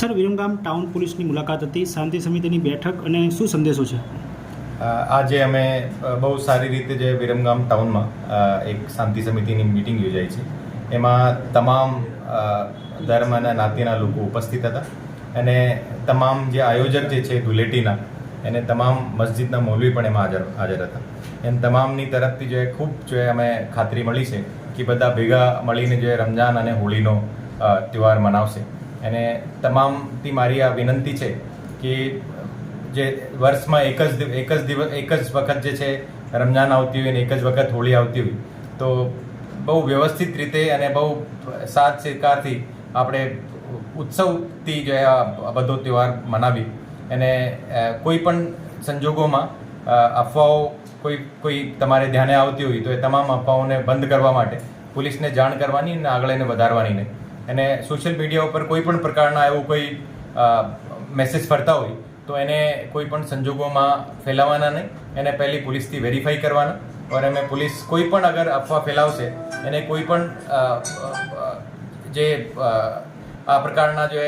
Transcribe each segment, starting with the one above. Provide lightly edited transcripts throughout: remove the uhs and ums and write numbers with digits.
Sir, Viramgam town પોલીસની મુલાકાત હતી, શાંતિ સમિતિની બેઠક અને શું સંદેશો છે? આજે અમે બહુ સારી રીતે જે વિરમગામ ટાઉનમાં એક શાંતિ સમિતિની મિટિંગ યોજાઈ છે. એમાં તમામ ધર્મ અને જ્ઞાતિના લોકો ઉપસ્થિત હતા અને તમામ જે આયોજક જે છે ધુલેટીના એને તમામ મસ્જિદના મૌલવી પણ એમાં હાજર હતા. એમ તમામની તરફથી જે ખૂબ જે અમે ખાતરી મળી છે કે બધા ભેગા મળીને જે રમજાન અને હોળીનો તહેવાર મનાવશે. અને તમામથી મારી આ વિનંતી છે કે જે વર્ષમાં એક જ વખત જે છે રમજાન આવતી હોય અને એક જ વખત હોળી આવતી હોય તો બહુ વ્યવસ્થિત રીતે અને બહુ સાથ સહકારથી આપણે ઉત્સવથી જે આ બધો તહેવાર મનાવી અને કોઈ પણ સંજોગોમાં અફવાઓ કોઈ તમારે ધ્યાને આવતી હોય તો એ તમામ અફવાઓને બંધ કરવા માટે પોલીસને જાણ કરવાની અને આગળ એને વધારવાની નહીં. અને સોશિયલ મીડિયા ઉપર કોઈ પણ પ્રકારના એવું કોઈ મેસેજ ફરતા હોય તો એને કોઈ પણ સંજોગોમાં ફેલાવવાના નહીં. એને પહેલી પોલીસથી વેરીફાઈ કરવાના. और અમે પોલીસ કોઈ પણ અગર અફવા ફેલાવશે એને કોઈ પણ જે આ પ્રકારના જે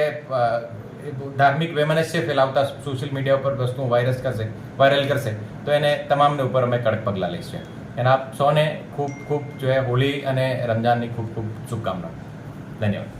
ધાર્મિક વૈમનસ્ય ફેલાવતા સોશિયલ મીડિયા ઉપર વસ્તુઓ વાયરલ કરશે તો એને તમામને ઉપર અમે કડક પગલાં લઈશું. અને આપ સૌને ખૂબ ખૂબ જો હોળી અને રમજાનની ખૂબ ખૂબ શુભકામનાઓ. ધન્યવાદ.